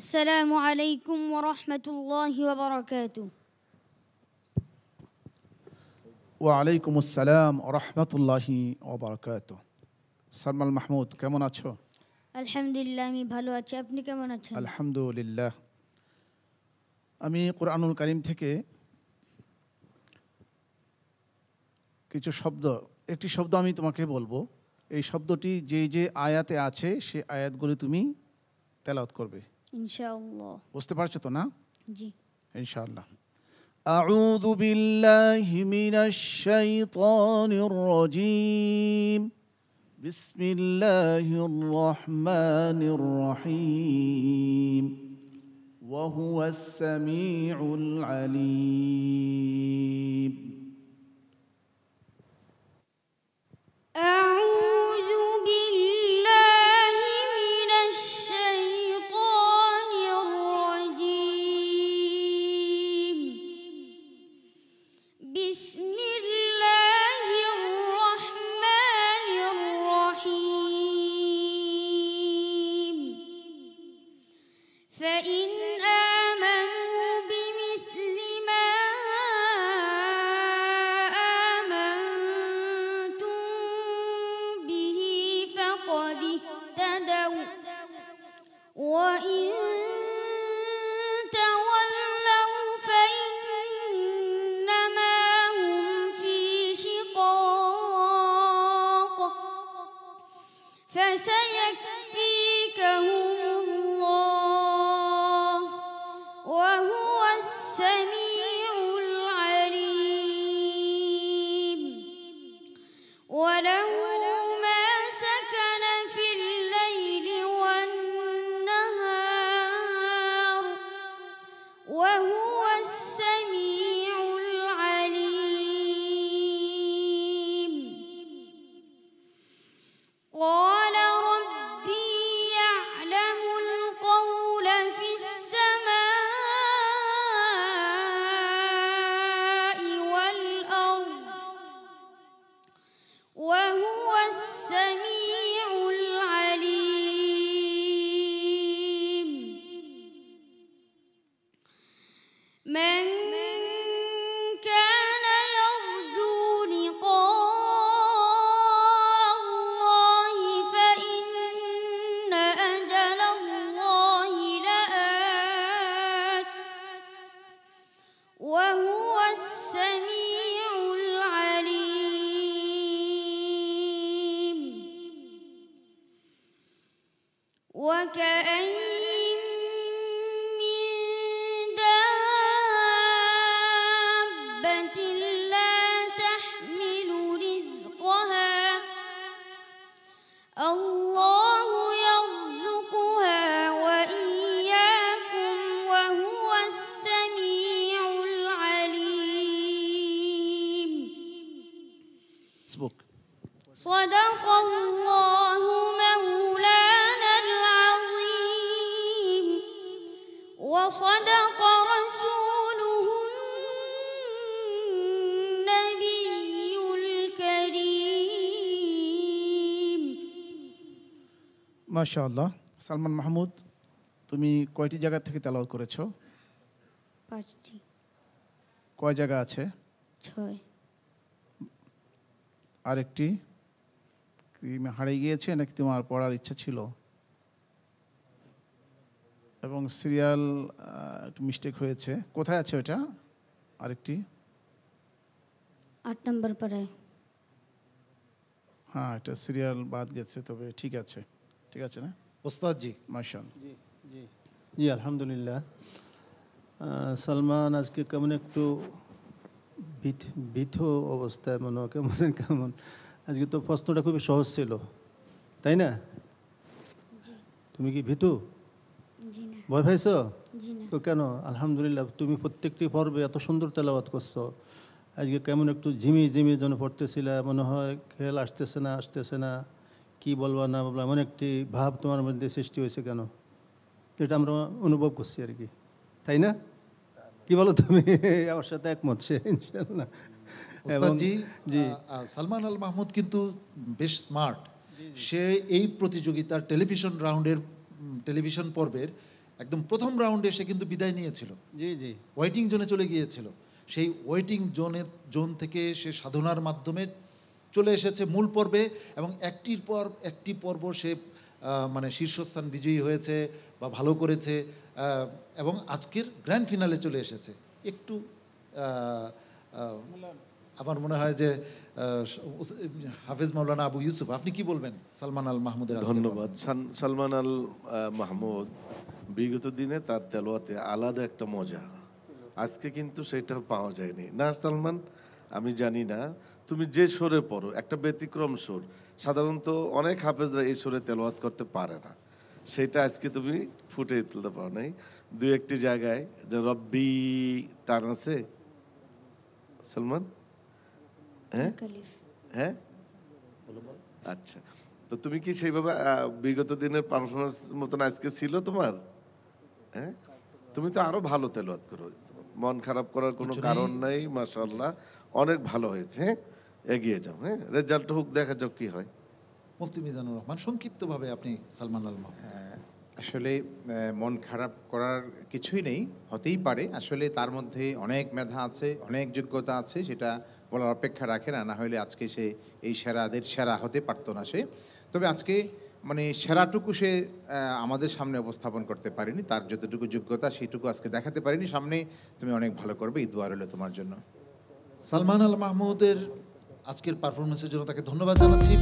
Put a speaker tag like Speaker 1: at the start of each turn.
Speaker 1: السلام عليكم ورحمة الله وبركاته.
Speaker 2: ওয়ালাইকুম আসসালাম রহমতুল্লাহি ওবারাকাতু। সালমান মাহমুদ, কেমন আছো?
Speaker 1: আলহামদুলিল্লাহ, আমি ভালো আছি। আপনি কেমন আছেন?
Speaker 2: আলহামদুলিল্লাহ। আমি কোরআনুল কারীম থেকে কিছু একটি শব্দ আমি তোমাকে বলবো। এই শব্দটি যে আয়াতে আছে সে আয়াতগুলি তুমি তেলাওয়াত করবে
Speaker 1: ইনশাআল্লাহ।
Speaker 2: বুঝতে পারছো তো না?
Speaker 1: জি।
Speaker 2: ইনশাআল্লাহ। আউযু বিল্লাহি মিনাশ শাইতানির রাজীম। বিসমিল্লাহির রহমানির রহিম। ওয়া হুয়াস সামিউল আলীম।
Speaker 1: أعوذ بالله من الشيطان الرجيم. بسم الله الرحمن الرحيم. فإن آمنوا بمثل ما آمنتم به فقد اهتدوا، وإن تولوا فإنما هم في شقاق، فسيكفيكهم الله وهو السميع العليم. وله ما سكن في الليل والنهار وهو السميع العليم. قال ربي يعلم القول في السماء والأرض وهو السميع العليم. من كان يرجو لقاء الله فإن أجل الله لآت وهو السميع العليم. وكأين من دابة لا تحمل رزقها الله يرزقها وإياكم وهو السميع العليم.
Speaker 2: ফেসবুক।
Speaker 1: صدق الله مولانا العظيم وصدق رسوله النبي الكريم.
Speaker 2: মাশাআল্লাহ। সালমান মাহমুদ, তুমি কয়টি জায়গা থেকে তেলাওয়াত করেছো?
Speaker 1: 5টি।
Speaker 2: কয় জায়গা আছে?
Speaker 1: 6।
Speaker 2: আরেকটি কি হারিয়ে গিয়েছে নাকি তোমার পড়ার ইচ্ছা ছিল? এবং সিরিয়াল একটু মিস্টেক হয়েছে। কোথায় আছে ওটা? আরেকটি
Speaker 1: 8 নম্বর পাড়ায়।
Speaker 2: হ্যাঁ, এটা সিরিয়াল বাদ গেছে, তবে ঠিক আছে, ঠিক আছে না
Speaker 3: ওস্তাদ জি?
Speaker 2: মাশাআল্লাহ।
Speaker 4: জি জি জি আলহামদুলিল্লাহ। সালমান আজকে কেমন একটু ভীত অবস্থায় মনে হয়, কেমন আজকে তো প্রশ্নটা খুবই সহজ ছিল, তাই না? তুমি কি ভীতু?
Speaker 1: জি না।
Speaker 4: ভয় পাইছো?
Speaker 1: জি না।
Speaker 4: তো কেন? আলহামদুলিল্লাহ, তুমি প্রত্যেকটি পর্বে এত সুন্দর তেলাওয়াত করছো। আজকে কেমন একটু ঝিমি যেন পড়তেছিলে, মনে হয় খেয়াল আসতেছে না, কি বলবা না বলবা, এমন একটি ভাব তোমার মধ্যে সৃষ্টি হয়েছে কেন? এটা আমরা অনুভব করছি আর কি, তাই না? কি বলো তুমি? আমার সাথে একমত সে, ইনশাআল্লাহ।
Speaker 3: ওস্তাদ জি,
Speaker 4: জি
Speaker 3: সালমান আল মাহমুদ কিন্তু বেশ স্মার্ট। সে এই প্রতিযোগিতার টেলিভিশন পর্বের একদম প্রথম রাউন্ডে সে কিন্তু বিদায় নিয়েছিল,
Speaker 4: জি জি
Speaker 3: ওয়েটিং জোনে চলে গিয়েছিল। সেই ওয়েটিং জোন থেকে সে সাধনার মাধ্যমে চলে এসেছে মূল পর্বে, এবং একটির পর একটি পর্ব সে মানে শীর্ষস্থান বিজয়ী হয়েছে বা ভালো করেছে, এবং আজকের গ্র্যান্ড ফিনালে চলে এসেছে। একটু আমার মনে হয় যে হাফেজ মাওলানা আবু ইউসুফ, আপনি কি বলবেন সালমান আল মাহমুদের?
Speaker 5: ধন্যবাদ। সালমান আল মাহমুদ বিগত দিনে তার তেলাওয়াতে আলাদা একটা মজা, আজকে কিন্তু সেটা পাওয়া যায়নি না সালমান। আমি জানি না তুমি যে সুরে পড়ো, একটা ব্যতিক্রম সুর, সাধারণত অনেক হাফেজরা এই সুরে তেলাওয়াত করতে পারে না, সেটা আজকে তুমি ফুটিয়ে তুলতে পারো নাই। দুই একটি জায়গায় যে রব্বি টান আছে সালমান, হ্যাঁ
Speaker 1: الكلف
Speaker 5: হ্যাঁ আচ্ছা, তো তুমি কি সেইভাবে বিগত দিনের পারফরমেন্স মতন আজকে ছিল তোমার? হ্যাঁ, তুমি তো আরো ভালো তেলাওয়াত করো, মন খারাপ করার কোনো কারণ নাই, মাশাআল্লাহ অনেক ভালো হয়েছে। হ্যাঁ, এগিয়ে যাও, হ্যাঁ, রেজাল্ট হোক, দেখা যাক কি হয়।
Speaker 3: মুফতি মিজানুর রহমান, সংক্ষিপ্তভাবে আপনি সালমান আল মাহমুদ।
Speaker 6: আসলে মন খারাপ করার কিছুই নেই, হতেই পারে। আসলে তার মধ্যে অনেক মেধা আছে, অনেক যোগ্যতা আছে, সেটা বলার অপেক্ষা রাখে না, না হলে আজকে সে এই সেরাদের সেরা হতে পারতো না সে। তবে আজকে মানে সেরাটুকু সে আমাদের সামনে উপস্থাপন করতে পারেনি, তার যতটুকু যোগ্যতা সেইটুকু আজকে দেখাতে পারেনি। সামনে তুমি অনেক ভালো করবে, এই দোয়া রইল তোমার জন্য।
Speaker 3: সালমান আল মাহমুদের আজকের পারফরমেন্সের জন্য তাকে ধন্যবাদ জানাচ্ছি।